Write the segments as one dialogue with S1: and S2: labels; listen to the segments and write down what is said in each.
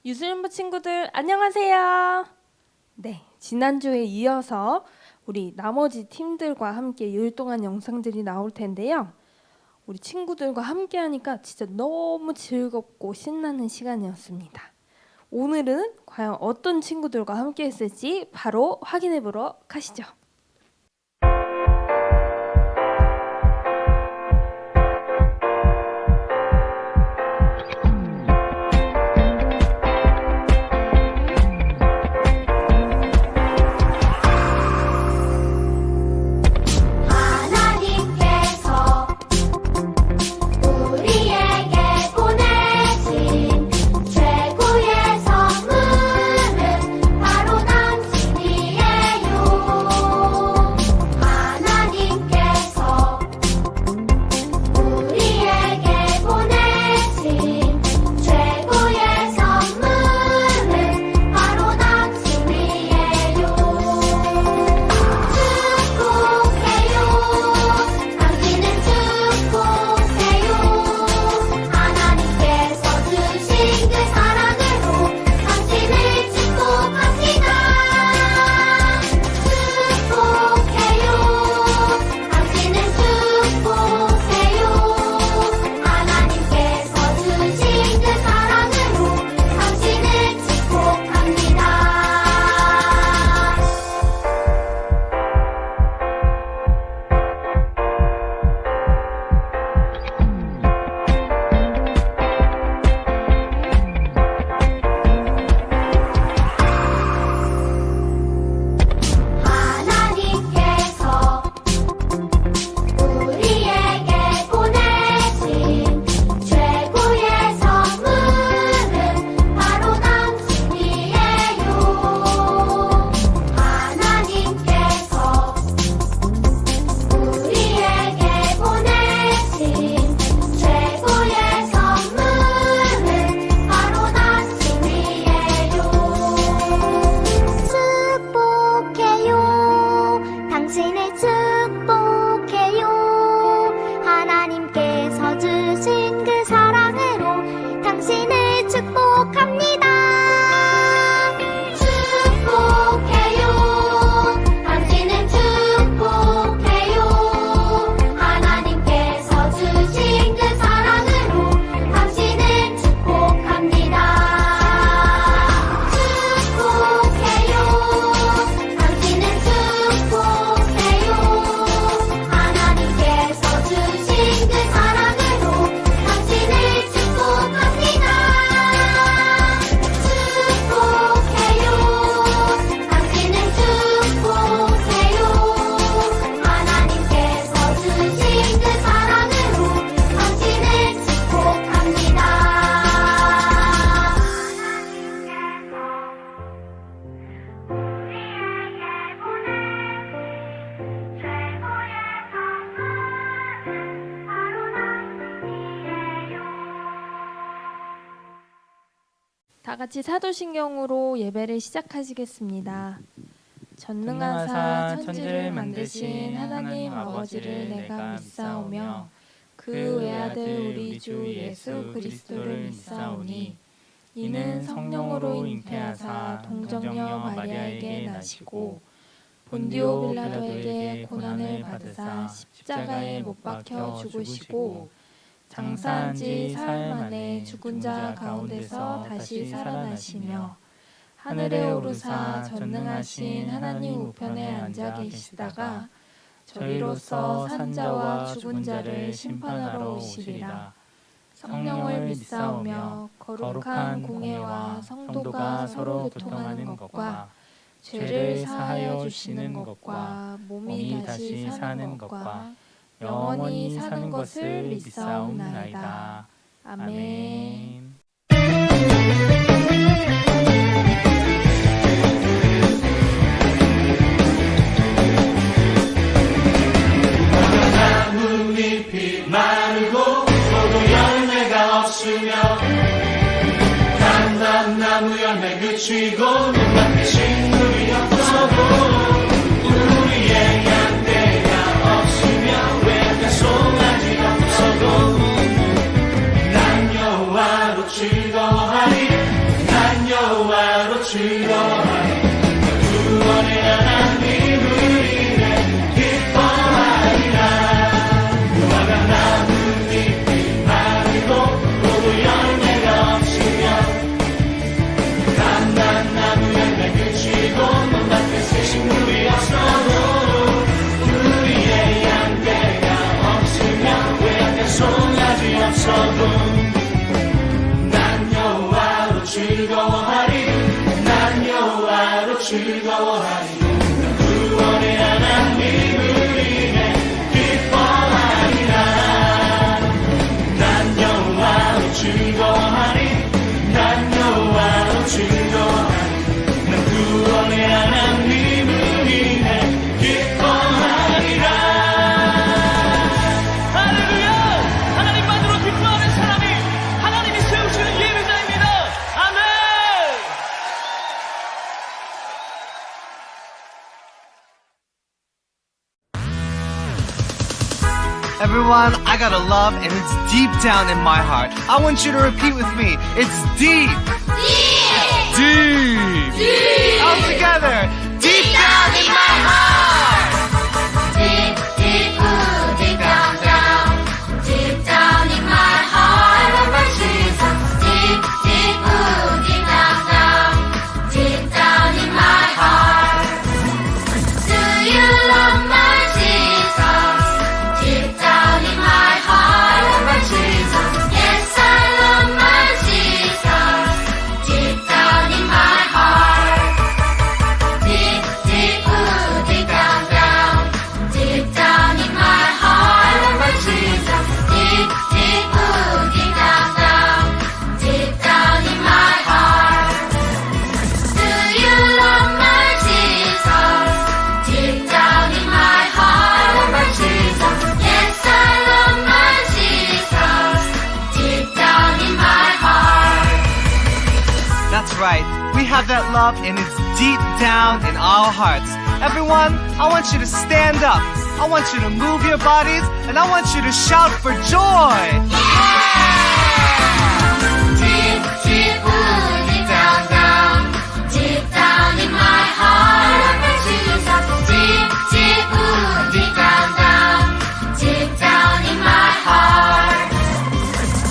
S1: 유술연부 친구들 안녕하세요. 네, 지난주에 이어서 우리 나머지 팀들과 함께 율동한 영상들이 나올 텐데요. 우리 친구들과 함께 하니까 진짜 너무 즐겁고 신나는 시간이었습니다. 오늘은 과연 어떤 친구들과 함께 했을지 바로 확인해 보러 가시죠. 다 같이 사도신경으로 예배를 시작하시겠습니다. 전능하사 천지를 만드신 하나님 아버지를 내가 믿사오며 그 외아들 우리 주 예수 그리스도를 믿사오니 이는 성령으로 잉태하사 동정녀 마리아에게 나시고 본디오 빌라도에게 고난을 받으사 십자가에 못 박혀 죽으시고 장사한 지 사흘 만에 죽은 자 가운데서 다시 살아나시며 하늘에 오르사 전능하신 하나님 우편에 앉아 계시다가 저희로서 산 자와 죽은 자를 심판하러 오시리라. 성령을 믿사오며 거룩한 공예와 성도가 서로 교통하는 것과 죄를 사하여 주시는 것과 몸이 다시 사는 것과 영원히 사는 것을 믿사옵나이다. 아멘.
S2: 나뭇잎이 마르고 포도 열매가 없으며 감람나무 열매 그치고 눈앞에 식물이 없어도 우리의 양떼가 없으며 외가 송아지가 없어도 난 여호와로 즐거워하리 난 여호와로 즐거워하리 구원의 하나님을 인해 기뻐하리라 무화과 나뭇잎이 마르고 포도 열매가 없으며 감람나무 열매 그치고 논밭에 새 식물이 없어도 우리의 양떼가 없으며 외양간 송아지 없어도 난 여호와로 즐거워하리 난 여호와로 즐거워하리 구원의 하나님을 인해 기뻐하리라 난 여호와로 즐거워하리 난 여호와로 즐거워하리 난 구원의 하나님을 인해 기뻐하리라
S3: 할렐루야! 하나님만으로 기뻐하는 사람이 하나님이 세우시는 예배자입니다. 아멘!
S4: Everyone, I got a love and it's deep down in my heart. I want you to repeat with me. It's deep. Deep. Deep. All together. Deep down in my heart.
S5: Deep, deep, ooh, deep down, down. Deep down in my heart, I love my Jesus. Deep, deep, ooh, deep down, down. Deep down in my heart. Do you love my Jesus? Deep down in my heart, I love my Jesus. Yes, I love my Jesus. Deep down in my heart. Deep, deep, ooh, deep down, down. Deep down in my heart, I love my Jesus. Deep, deep, ooh, deep down, down. Deep down in my heart. Do you love my Jesus? Deep down in my heart, I love my Jesus. Yes, I love my Jesus. Deep down in my heart.
S4: That's right. We have that love and it's deep down in our hearts. Everyone, I want you to stand up. I want you to move your bodies and I want you to shout for joy.
S5: Deep, deep, ooh, deep down, down. Deep down in my heart, I love my Jesus. Deep, deep, ooh, deep down, down. Deep down in my heart.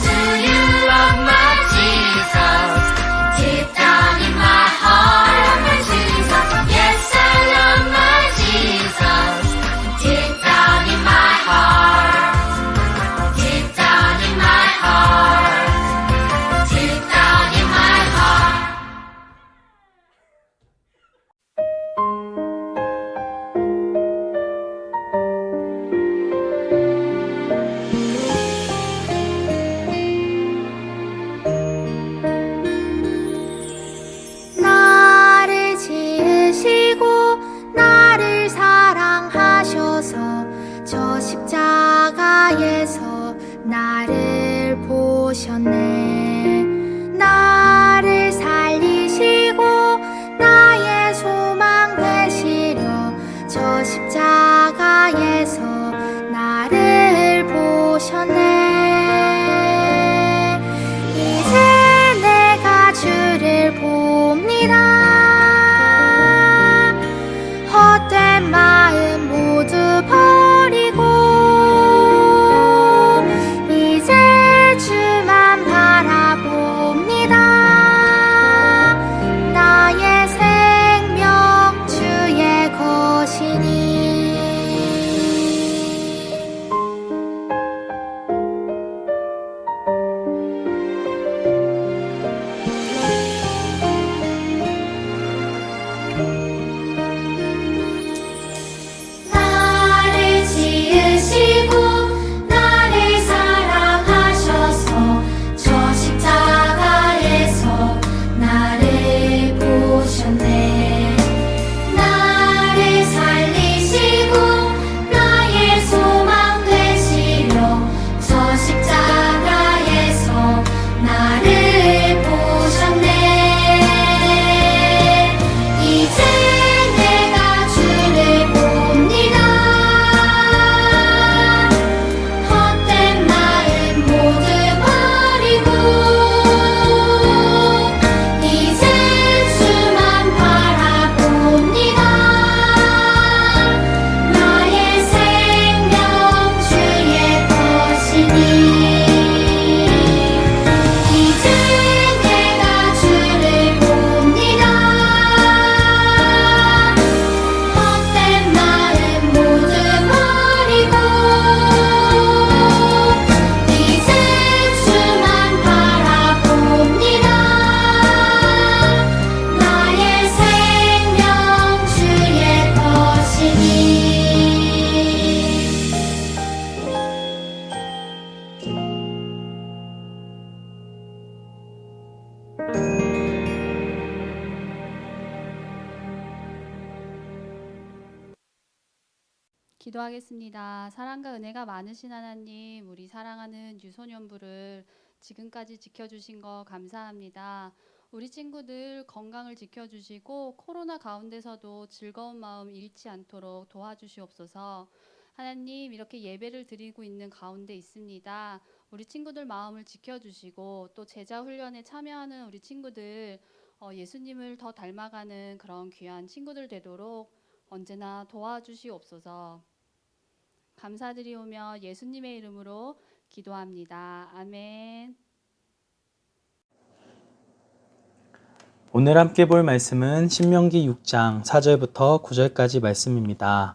S5: Do you love my Jesus? Deep down in my heart, I love my Jesus. Yes, I love my Jesus. Deep down in my heart. Deep down in my heart. Deep down in my heart. 나를 지으시고 나를 사랑하셔서 저 십자가에서 나를 보셨네. 나를 살리시고 나의 소망 되시려 저 십자가에서 나를 보셨네. 이제 내가 주를 봅니다. 헛된 마음 모두 버리고 이제 주만 바라봅니다. 나의 생명 주의 것이니.
S6: 기도하겠습니다. 사랑과 은혜가 많으신 하나님, 우리 사랑하는 유소년부를 지금까지 지켜주신 거 감사합니다. 우리 친구들 건강을 지켜주시고 코로나 가운데서도 즐거운 마음 잃지 않도록 도와주시옵소서. 하나님, 이렇게 예배를 드리고 있는 가운데 있습니다. 우리 친구들 마음을 지켜주시고 또 제자 훈련에 참여하는 우리 친구들 예수님을 더 닮아가는 그런 귀한 친구들 되도록 언제나 도와주시옵소서. 감사드리오며 예수님의 이름으로 기도합니다. 아멘.
S7: 오늘 함께 볼 말씀은 신명기 6장 4절부터 9절까지 말씀입니다.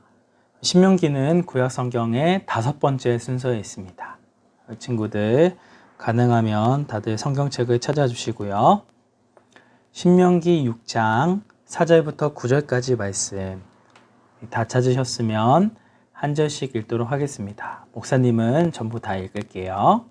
S7: 신명기는 구약 성경의 5번째 순서에 있습니다. 친구들 가능하면 다들 성경책을 찾아주시고요. 신명기 6장 4절부터 9절까지 말씀 다 찾으셨으면 한 절씩 읽도록 하겠습니다. 목사님은 전부 다 읽을게요.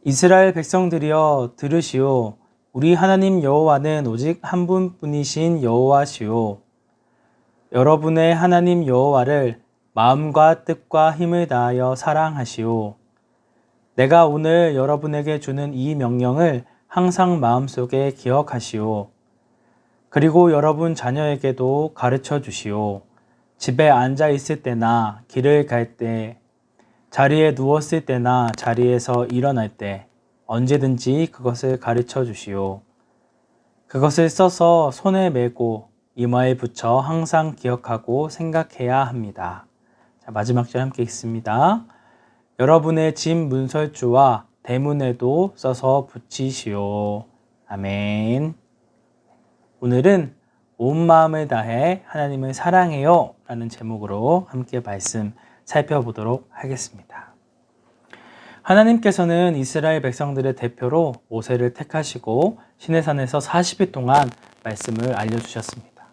S7: 이스라엘 백성들이여 들으시오. 우리 하나님 여호와는 오직 한 분뿐이신 여호와시오. 여러분의 하나님 여호와를 마음과 뜻과 힘을 다하여 사랑하시오. 내가 오늘 여러분에게 주는 이 명령을 항상 마음속에 기억하시오. 그리고 여러분 자녀에게도 가르쳐 주시오. 집에 앉아 있을 때나 길을 갈 때, 자리에 누웠을 때나 자리에서 일어날 때 언제든지 그것을 가르쳐 주시오. 그것을 써서 손에 메고 이마에 붙여 항상 기억하고 생각해야 합니다. 자, 마지막 절 함께 읽습니다. 여러분의 집 문설주와 대문에도 써서 붙이시오. 아멘. 오늘은 온 마음을 다해 하나님을 사랑해요 라는 제목으로 함께 말씀 살펴보도록 하겠습니다. 하나님께서는 이스라엘 백성들의 대표로 모세를 택하시고 시내산에서 40일 동안 말씀을 알려주셨습니다.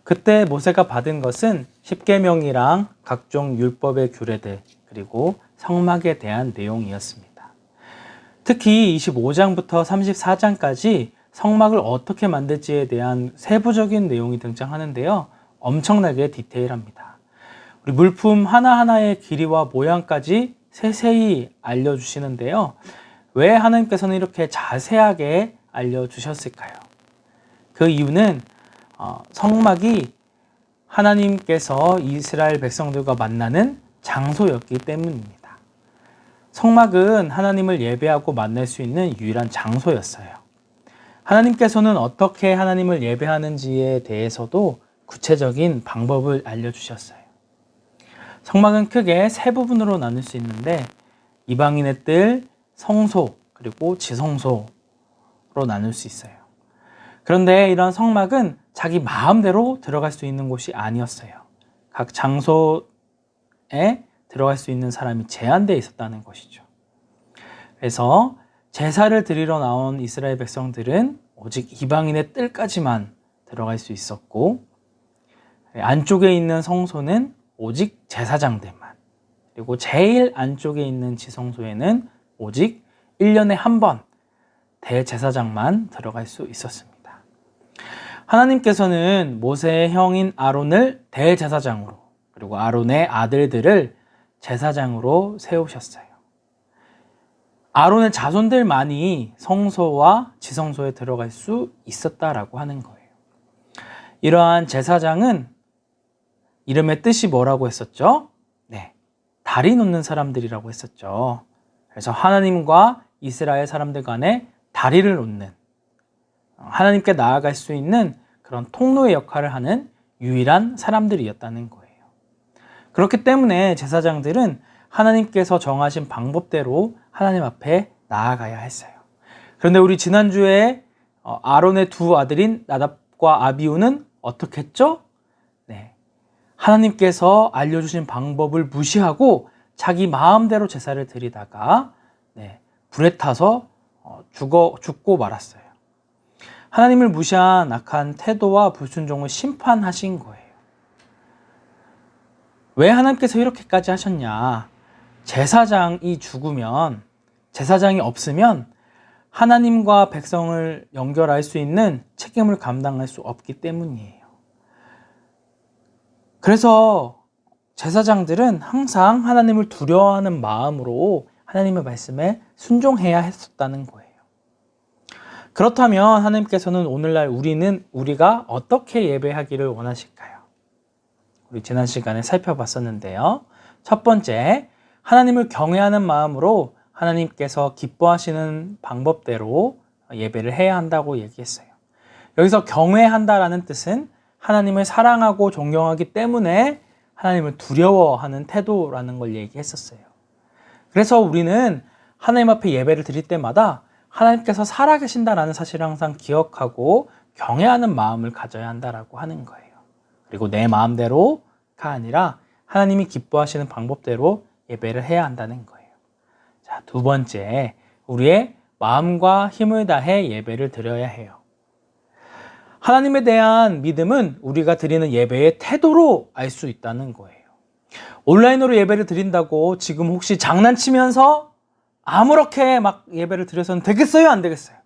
S7: 그때 모세가 받은 것은 십계명이랑 각종 율법의 규례들 그리고 성막에 대한 내용이었습니다. 특히 25장부터 34장까지 성막을 어떻게 만들지에 대한 세부적인 내용이 등장하는데요. 엄청나게 디테일합니다. 우리 물품 하나하나의 길이와 모양까지 세세히 알려주시는데요. 왜 하나님께서는 이렇게 자세하게 알려주셨을까요? 그 이유는 성막이 하나님께서 이스라엘 백성들과 만나는 장소였기 때문입니다. 성막은 하나님을 예배하고 만날 수 있는 유일한 장소였어요. 하나님께서는 어떻게 하나님을 예배하는지에 대해서도 구체적인 방법을 알려주셨어요. 성막은 크게 세 부분으로 나눌 수 있는데 이방인의 뜰, 성소, 그리고 지성소로 나눌 수 있어요. 그런데 이런 성막은 자기 마음대로 들어갈 수 있는 곳이 아니었어요. 각 장소에 들어갈 수 있는 사람이 제한되어 있었다는 것이죠. 그래서 제사를 드리러 나온 이스라엘 백성들은 오직 이방인의 뜰까지만 들어갈 수 있었고 안쪽에 있는 성소는 오직 제사장들만, 그리고 제일 안쪽에 있는 지성소에는 오직 1년에 한 번 대제사장만 들어갈 수 있었습니다. 하나님께서는 모세의 형인 아론을 대제사장으로, 그리고 아론의 아들들을 제사장으로 세우셨어요. 아론의 자손들만이 성소와 지성소에 들어갈 수 있었다라고 하는 거예요. 이러한 제사장은 이름의 뜻이 뭐라고 했었죠? 네, 다리 놓는 사람들이라고 했었죠. 그래서 하나님과 이스라엘 사람들 간에 다리를 놓는, 하나님께 나아갈 수 있는 그런 통로의 역할을 하는 유일한 사람들이었다는 거예요. 그렇기 때문에 제사장들은 하나님께서 정하신 방법대로 하나님 앞에 나아가야 했어요. 그런데 우리 지난주에 아론의 두 아들인 나답과 아비후는 어떻게 했죠? 네, 하나님께서 알려주신 방법을 무시하고 자기 마음대로 제사를 드리다가 불에 타서 죽고 말았어요. 하나님을 무시한 악한 태도와 불순종을 심판하신 거예요. 왜 하나님께서 이렇게까지 하셨냐? 제사장이 죽으면, 제사장이 없으면 하나님과 백성을 연결할 수 있는 책임을 감당할 수 없기 때문이에요. 그래서 제사장들은 항상 하나님을 두려워하는 마음으로 하나님의 말씀에 순종해야 했었다는 거예요. 그렇다면 하나님께서는 오늘날 우리가 어떻게 예배하기를 원하실까요? 우리 지난 시간에 살펴봤었는데요. 첫 번째, 하나님을 경외하는 마음으로 하나님께서 기뻐하시는 방법대로 예배를 해야 한다고 얘기했어요. 여기서 경외한다라는 뜻은 하나님을 사랑하고 존경하기 때문에 하나님을 두려워하는 태도라는 걸 얘기했었어요. 그래서 우리는 하나님 앞에 예배를 드릴 때마다 하나님께서 살아계신다라는 사실을 항상 기억하고 경외하는 마음을 가져야 한다라고 하는 거예요. 그리고 내 마음대로가 아니라 하나님이 기뻐하시는 방법대로 예배를 해야 한다는 거예요. 자, 두 번째, 우리의 마음과 힘을 다해 예배를 드려야 해요. 하나님에 대한 믿음은 우리가 드리는 예배의 태도로 알 수 있다는 거예요. 온라인으로 예배를 드린다고 지금 혹시 장난치면서 아무렇게 막 예배를 드려서는 되겠어요? 안 되겠어요?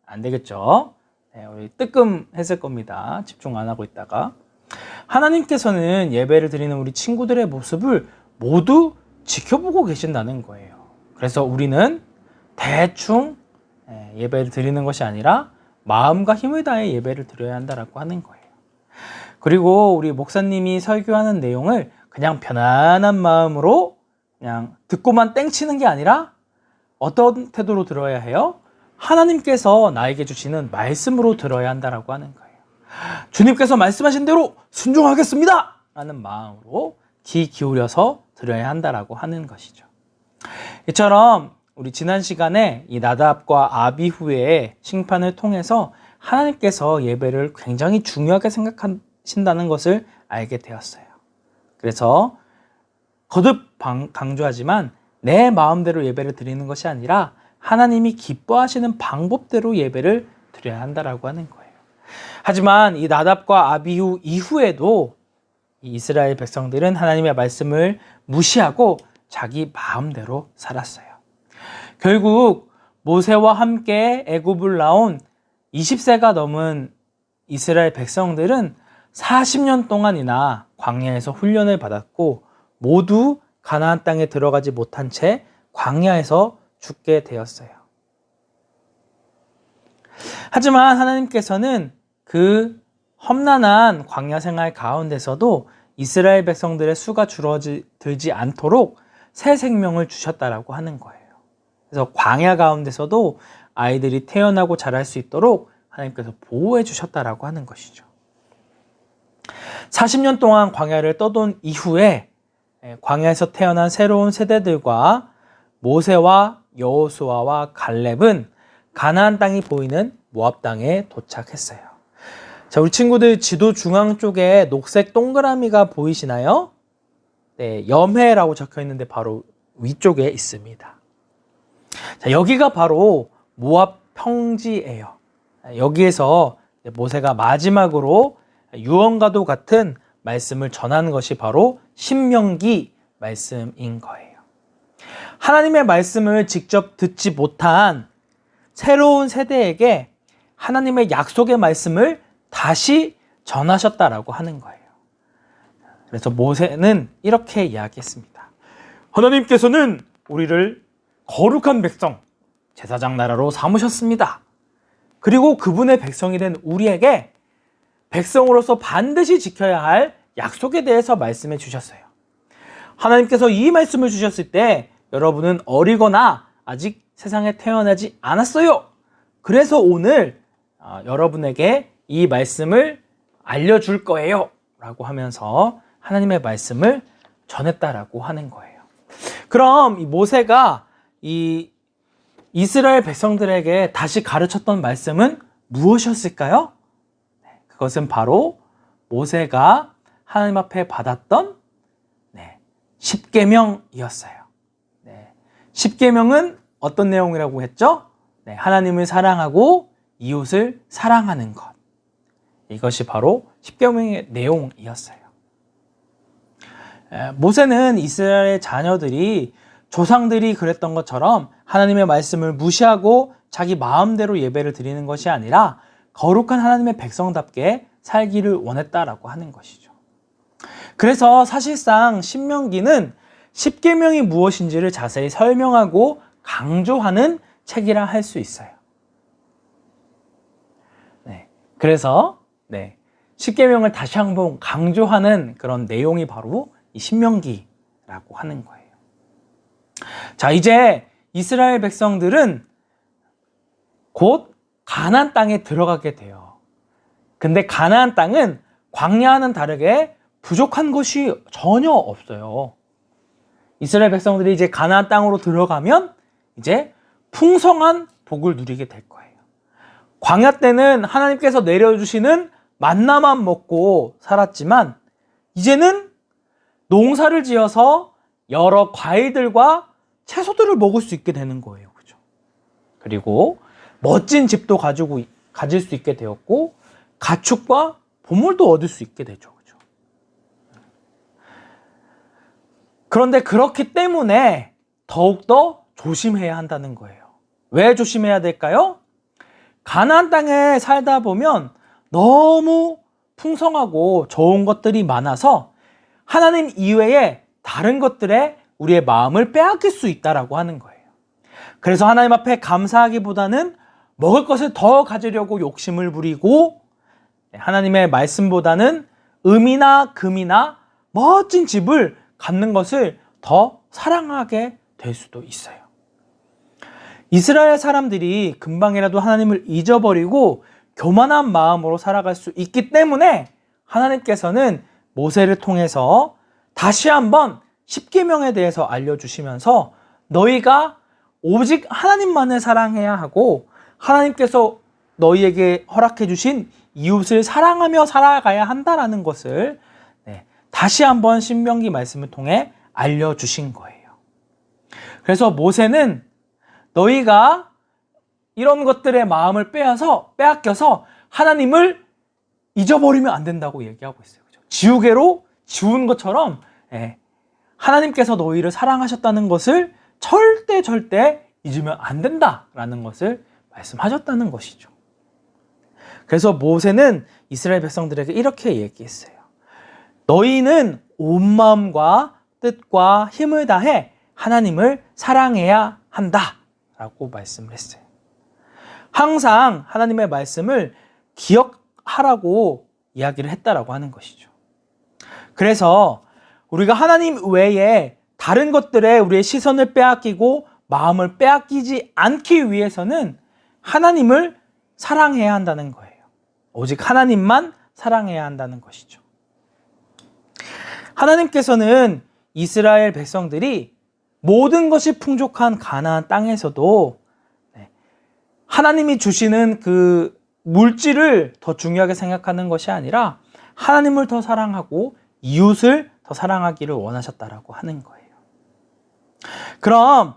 S7: 안 되겠죠? 네, 우리 뜨끔했을 겁니다. 집중 안 하고 있다가. 하나님께서는 예배를 드리는 우리 친구들의 모습을 모두 지켜보고 계신다는 거예요. 그래서 우리는 대충 예배를 드리는 것이 아니라 마음과 힘을 다해 예배를 드려야 한다라고 하는 거예요. 그리고 우리 목사님이 설교하는 내용을 그냥 편안한 마음으로 그냥 듣고만 땡치는 게 아니라 어떤 태도로 들어야 해요? 하나님께서 나에게 주시는 말씀으로 들어야 한다라고 하는 거예요. 주님께서 말씀하신 대로 순종하겠습니다! 라는 마음으로 귀 기울여서 들어야 한다라고 하는 것이죠. 이처럼 우리 지난 시간에 이 나답과 아비후의 심판을 통해서 하나님께서 예배를 굉장히 중요하게 생각하신다는 것을 알게 되었어요. 그래서 거듭 강조하지만 내 마음대로 예배를 드리는 것이 아니라 하나님이 기뻐하시는 방법대로 예배를 드려야 한다라고 하는 거예요. 하지만 이 나답과 아비후 이후에도 이 이스라엘 백성들은 하나님의 말씀을 무시하고 자기 마음대로 살았어요. 결국 모세와 함께 애굽을 나온 20세가 넘은 이스라엘 백성들은 40년 동안이나 광야에서 훈련을 받았고 모두 가나안 땅에 들어가지 못한 채 광야에서 죽게 되었어요. 하지만 하나님께서는 그 험난한 광야 생활 가운데서도 이스라엘 백성들의 수가 줄어들지 않도록 새 생명을 주셨다라고 하는 거예요. 그래서 광야 가운데서도 아이들이 태어나고 자랄 수 있도록 하나님께서 보호해 주셨다라고 하는 것이죠. 40년 동안 광야를 떠돈 이후에 광야에서 태어난 새로운 세대들과 모세와 여호수아와 갈렙은 가나안 땅이 보이는 모압 땅에 도착했어요. 자, 우리 친구들 지도 중앙 쪽에 녹색 동그라미가 보이시나요? 네, 염해라고 적혀 있는데 바로 위쪽에 있습니다. 자, 여기가 바로 모압 평지예요. 여기에서 모세가 마지막으로 유언과도 같은 말씀을 전하는 것이 바로 신명기 말씀인 거예요. 하나님의 말씀을 직접 듣지 못한 새로운 세대에게 하나님의 약속의 말씀을 다시 전하셨다라고 하는 거예요. 그래서 모세는 이렇게 이야기했습니다. 하나님께서는 우리를 거룩한 백성, 제사장 나라로 삼으셨습니다. 그리고 그분의 백성이 된 우리에게 백성으로서 반드시 지켜야 할 약속에 대해서 말씀해 주셨어요. 하나님께서 이 말씀을 주셨을 때 여러분은 어리거나 아직 세상에 태어나지 않았어요. 그래서 오늘 여러분에게 이 말씀을 알려줄 거예요 라고 하면서 하나님의 말씀을 전했다라고 하는 거예요. 그럼 이 모세가 이 이스라엘 백성들에게 다시 가르쳤던 말씀은 무엇이었을까요? 그것은 바로 모세가 하나님 앞에 받았던 십계명이었어요. 십계명은 어떤 내용이라고 했죠? 하나님을 사랑하고 이웃을 사랑하는 것. 이것이 바로 십계명의 내용이었어요. 모세는 이스라엘 자녀들이 조상들이 그랬던 것처럼 하나님의 말씀을 무시하고 자기 마음대로 예배를 드리는 것이 아니라 거룩한 하나님의 백성답게 살기를 원했다라고 하는 것이죠. 그래서 사실상 신명기는 10계명이 무엇인지를 자세히 설명하고 강조하는 책이라 할 수 있어요. 네, 그래서 10계명을 다시 한번 강조하는 그런 내용이 바로 이 신명기라고 하는 거예요. 자, 이제 이스라엘 백성들은 곧 가나안 땅에 들어가게 돼요. 근데 가나안 땅은 광야와는 다르게 부족한 것이 전혀 없어요. 이스라엘 백성들이 이제 가나안 땅으로 들어가면 이제 풍성한 복을 누리게 될 거예요. 광야 때는 하나님께서 내려주시는 만나만 먹고 살았지만 이제는 농사를 지어서 여러 과일들과 채소들을 먹을 수 있게 되는 거예요. 그죠? 그리고 멋진 집도 가질 수 있게 되었고 가축과 보물도 얻을 수 있게 되죠. 그죠? 그런데 그렇기 때문에 더욱더 조심해야 한다는 거예요. 왜 조심해야 될까요? 가나안 땅에 살다 보면 너무 풍성하고 좋은 것들이 많아서 하나님 이외에 다른 것들에 우리의 마음을 빼앗길 수 있다라고 하는 거예요. 그래서 하나님 앞에 감사하기보다는 먹을 것을 더 가지려고 욕심을 부리고 하나님의 말씀보다는 음이나 금이나 멋진 집을 갖는 것을 더 사랑하게 될 수도 있어요. 이스라엘 사람들이 금방이라도 하나님을 잊어버리고 교만한 마음으로 살아갈 수 있기 때문에 하나님께서는 모세를 통해서 다시 한번 10계명에 대해서 알려주시면서 너희가 오직 하나님만을 사랑해야 하고 하나님께서 너희에게 허락해 주신 이웃을 사랑하며 살아가야 한다라는 것을 다시 한번 신명기 말씀을 통해 알려주신 거예요. 그래서 모세는 너희가 이런 것들의 마음을 빼앗겨서 하나님을 잊어버리면 안 된다고 얘기하고 있어요. 그죠? 지우개로 지운 것처럼 하나님께서 너희를 사랑하셨다는 것을 절대 잊으면 안 된다라는 것을 말씀하셨다는 것이죠. 그래서 모세는 이스라엘 백성들에게 이렇게 얘기했어요. 너희는 온 마음과 뜻과 힘을 다해 하나님을 사랑해야 한다라고 말씀을 했어요. 항상 하나님의 말씀을 기억하라고 이야기를 했다라고 하는 것이죠. 그래서 우리가 하나님 외에 다른 것들에 우리의 시선을 빼앗기고 마음을 빼앗기지 않기 위해서는 하나님을 사랑해야 한다는 거예요. 오직 하나님만 사랑해야 한다는 것이죠. 하나님께서는 이스라엘 백성들이 모든 것이 풍족한 가나안 땅에서도 하나님이 주시는 그 물질을 더 중요하게 생각하는 것이 아니라 하나님을 더 사랑하고 이웃을 더 사랑하기를 원하셨다라고 하는 거예요. 그럼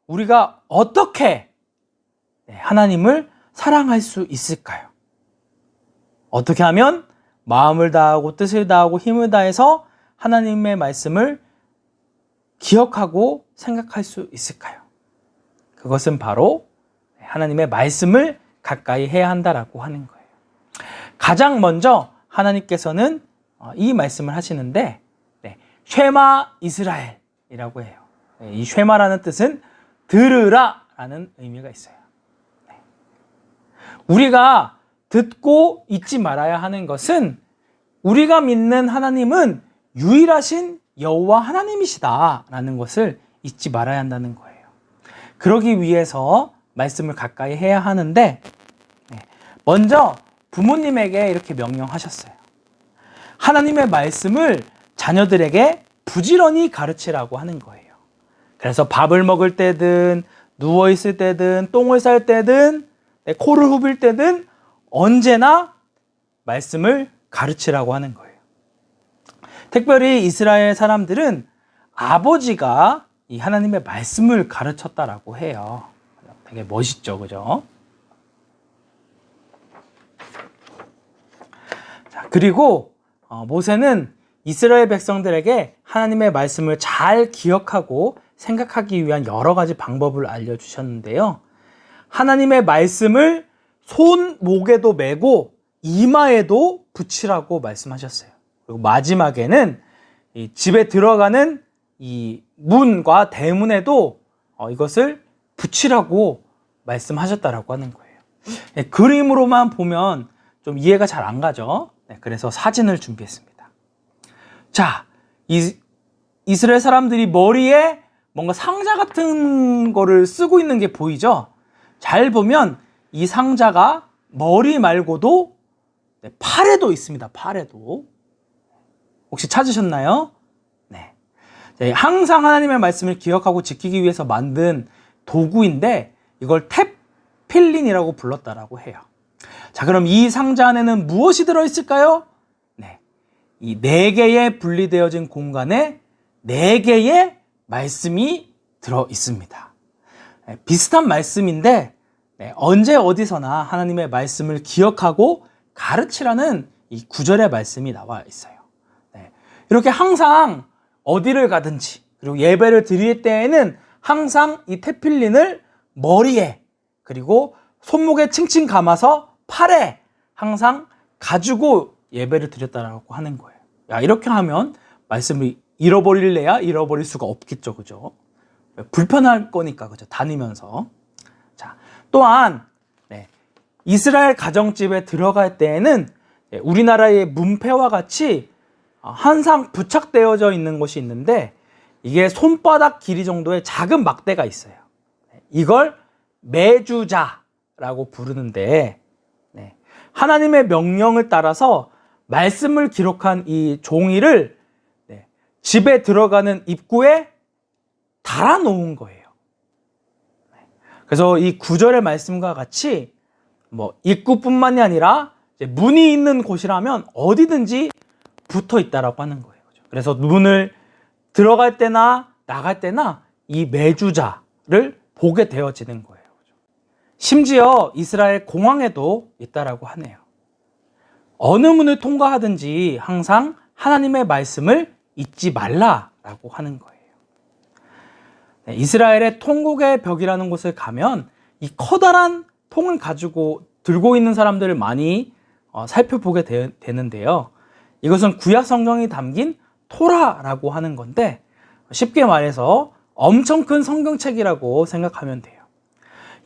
S7: 우리가 어떻게 하나님을 사랑할 수 있을까요? 어떻게 하면 마음을 다하고 뜻을 다하고 힘을 다해서 하나님의 말씀을 기억하고 생각할 수 있을까요? 그것은 바로 하나님의 말씀을 가까이 해야 한다라고 하는 거예요. 가장 먼저 하나님께서는 이 말씀을 하시는데 쉐마 이스라엘이라고 해요. 이 쉐마라는 뜻은 들으라 라는 의미가 있어요. 우리가 듣고 잊지 말아야 하는 것은 우리가 믿는 하나님은 유일하신 여호와 하나님이시다라는 것을 잊지 말아야 한다는 거예요. 그러기 위해서 말씀을 가까이 해야 하는데 먼저 부모님에게 이렇게 명령하셨어요. 하나님의 말씀을 자녀들에게 부지런히 가르치라고 하는 거예요. 그래서 밥을 먹을 때든 누워있을 때든 똥을 쌀 때든 코를 후빌 때든 언제나 말씀을 가르치라고 하는 거예요. 특별히 이스라엘 사람들은 아버지가 이 하나님의 말씀을 가르쳤다라고 해요. 되게 멋있죠, 그죠? 자, 그리고 모세는 이스라엘 백성들에게 하나님의 말씀을 잘 기억하고 생각하기 위한 여러 가지 방법을 알려주셨는데요. 하나님의 말씀을 손목에도 메고 이마에도 붙이라고 말씀하셨어요. 그리고 마지막에는 이 집에 들어가는 이 문과 대문에도 이것을 붙이라고 말씀하셨다라고 하는 거예요. 네, 그림으로만 보면 좀 이해가 잘 안 가죠. 네, 그래서 사진을 준비했습니다. 자, 이스라엘 사람들이 머리에 뭔가 상자 같은 거를 쓰고 있는 게 보이죠? 잘 보면 이 상자가 머리 말고도 팔에도 있습니다. 팔에도. 혹시 찾으셨나요? 네. 항상 하나님의 말씀을 기억하고 지키기 위해서 만든 도구인데 이걸 테필린이라고 불렀다라고 해요. 자, 그럼 이 상자 안에는 무엇이 들어있을까요? 네. 이 4개의 분리되어진 공간에 4개의 말씀이 들어있습니다. 비슷한 말씀인데 언제 어디서나 하나님의 말씀을 기억하고 가르치라는 이 구절의 말씀이 나와 있어요. 이렇게 항상 어디를 가든지 그리고 예배를 드릴 때에는 항상 이 테필린을 머리에 그리고 손목에 칭칭 감아서 팔에 항상 가지고 예배를 드렸다라고 하는 거예요. 야, 이렇게 하면 말씀을 잃어버릴래야 잃어버릴 수가 없겠죠, 그죠? 불편할 거니까, 그죠? 다니면서. 자, 또한 이스라엘 가정집에 들어갈 때에는 우리나라의 문패와 같이 항상 부착되어져 있는 것이 있는데 이게 손바닥 길이 정도의 작은 막대가 있어요. 이걸 매주자라고 부르는데 하나님의 명령을 따라서 말씀을 기록한 이 종이를 집에 들어가는 입구에 달아놓은 거예요. 그래서 이 구절의 말씀과 같이 입구뿐만이 아니라 문이 있는 곳이라면 어디든지 붙어 있다라고 하는 거예요. 그래서 문을 들어갈 때나 나갈 때나 이 매주자를 보게 되어지는 거예요. 심지어 이스라엘 공항에도 있다라고 하네요. 어느 문을 통과하든지 항상 하나님의 말씀을 잊지 말라라고 하는 거예요. 이스라엘의 통곡의 벽이라는 곳을 가면 이 커다란 통을 가지고 들고 있는 사람들을 많이 살펴보게 되는데요. 이것은 구약 성경이 담긴 토라라고 하는 건데 쉽게 말해서 엄청 큰 성경책이라고 생각하면 돼요.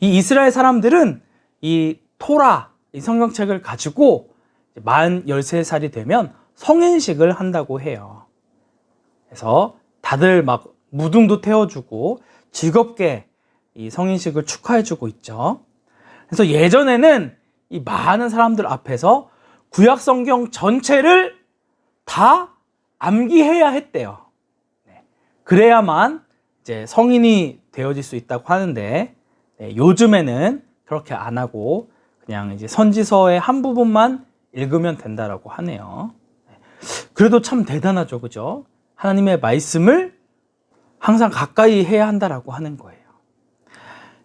S7: 이 이스라엘 사람들은 이 토라, 이 성경책을 가지고 만 13살이 되면 성인식을 한다고 해요. 그래서 다들 막 무등도 태워주고 즐겁게 이 성인식을 축하해주고 있죠. 그래서 예전에는 이 많은 사람들 앞에서 구약 성경 전체를 다 암기해야 했대요. 그래야만 이제 성인이 되어질 수 있다고 하는데 요즘에는 그렇게 안 하고 그냥 이제 선지서의 한 부분만 읽으면 된다라고 하네요. 그래도 참 대단하죠, 그죠? 하나님의 말씀을 항상 가까이 해야 한다라고 하는 거예요.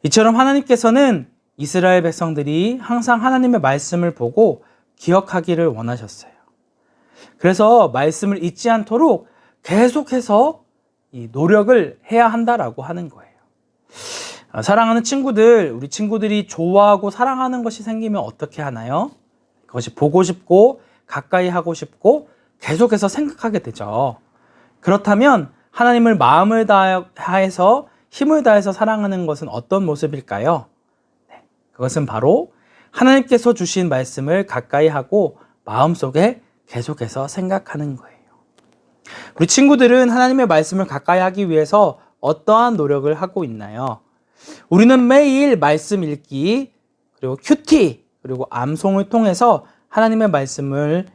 S7: 이처럼 하나님께서는 이스라엘 백성들이 항상 하나님의 말씀을 보고 기억하기를 원하셨어요. 그래서 말씀을 잊지 않도록 계속해서 이 노력을 해야 한다라고 하는 거예요. 사랑하는 친구들, 우리 친구들이 좋아하고 사랑하는 것이 생기면 어떻게 하나요? 그것이 보고 싶고 가까이 하고 싶고 계속해서 생각하게 되죠. 그렇다면 하나님을 마음을 다해서 힘을 다해서 사랑하는 것은 어떤 모습일까요? 그것은 바로 하나님께서 주신 말씀을 가까이 하고 마음속에 계속해서 생각하는 거예요. 우리 친구들은 하나님의 말씀을 가까이 하기 위해서 어떠한 노력을 하고 있나요? 우리는 매일 말씀 읽기, 그리고 큐티, 그리고 암송을 통해서 하나님의 말씀을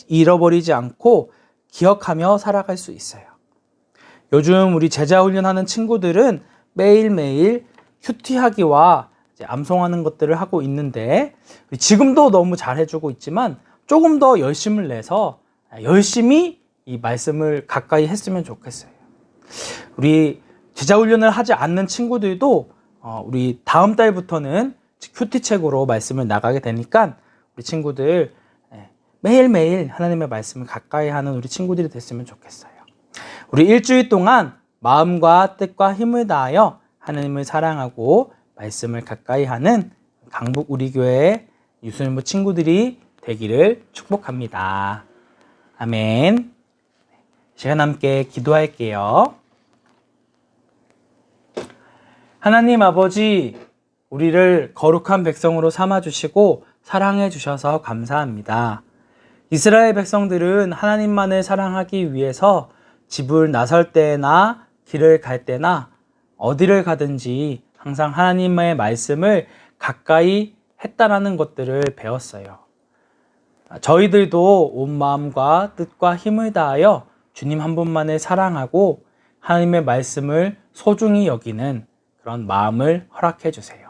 S7: 잃어버리지 않고 기억하며 살아갈 수 있어요. 요즘 우리 제자 훈련하는 친구들은 매일매일 큐티하기와 암송하는 것들을 하고 있는데 지금도 너무 잘 해주고 있지만 조금 더 열심을 내서 열심히 이 말씀을 가까이 했으면 좋겠어요. 우리 제자 훈련을 하지 않는 친구들도 우리 다음 달부터는 큐티책으로 말씀을 나가게 되니까 우리 친구들 매일매일 하나님의 말씀을 가까이 하는 우리 친구들이 됐으면 좋겠어요. 우리 일주일 동안 마음과 뜻과 힘을 다하여 하나님을 사랑하고 말씀을 가까이 하는 강북 우리 교회 유소년부 친구들이 되기를 축복합니다. 아멘. 시간 함께 기도할게요. 하나님 아버지, 우리를 거룩한 백성으로 삼아주시고 사랑해 주셔서 감사합니다. 이스라엘 백성들은 하나님만을 사랑하기 위해서 집을 나설 때나 길을 갈 때나 어디를 가든지 항상 하나님의 말씀을 가까이 했다라는 것들을 배웠어요. 저희들도 온 마음과 뜻과 힘을 다하여 주님 한 분만을 사랑하고 하나님의 말씀을 소중히 여기는 그런 마음을 허락해 주세요.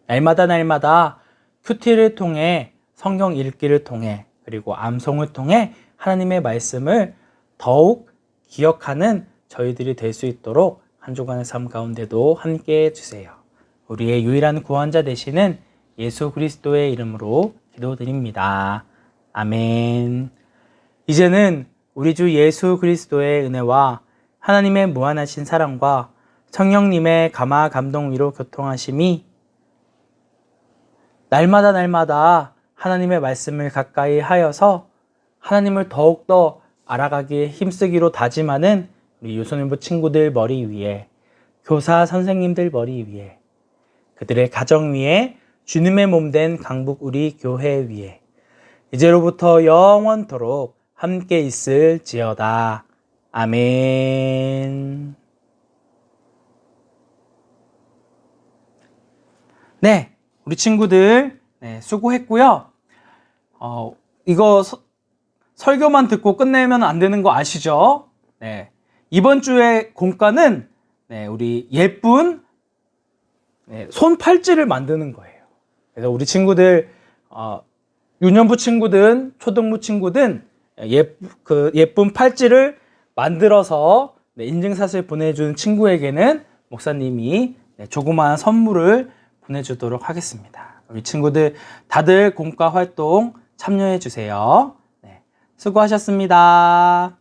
S7: 날마다 큐티를 통해 성경 읽기를 통해 그리고 암송을 통해 하나님의 말씀을 더욱 기억하는 저희들이 될 수 있도록 한 주간의 삶 가운데도 함께 해주세요. 우리의 유일한 구원자 되시는 예수 그리스도의 이름으로 기도드립니다. 아멘. 이제는 우리 주 예수 그리스도의 은혜와 하나님의 무한하신 사랑과 성령님의 감화 감동 위로 교통하심이 날마다 하나님의 말씀을 가까이 하여서 하나님을 더욱더 알아가기에 힘쓰기로 다짐하는 우리 유소년부 친구들 머리 위에, 교사 선생님들 머리 위에, 그들의 가정 위에, 주님의 몸된 강북 우리 교회 위에 이제로부터 영원토록 함께 있을지어다. 아멘. 네, 우리 친구들 수고했고요. 이거 설교만 듣고 끝내면 안 되는 거 아시죠? 네, 이번 주의 공과는 우리 예쁜 손 팔찌를 만드는 거예요. 그래서 우리 친구들 유년부 친구든 초등부 친구든 예쁜 팔찌를 만들어서 인증샷을 보내준 친구에게는 목사님이 조그마한 선물을 보내주도록 하겠습니다. 우리 친구들 다들 공과 활동 참여해 주세요. 수고하셨습니다.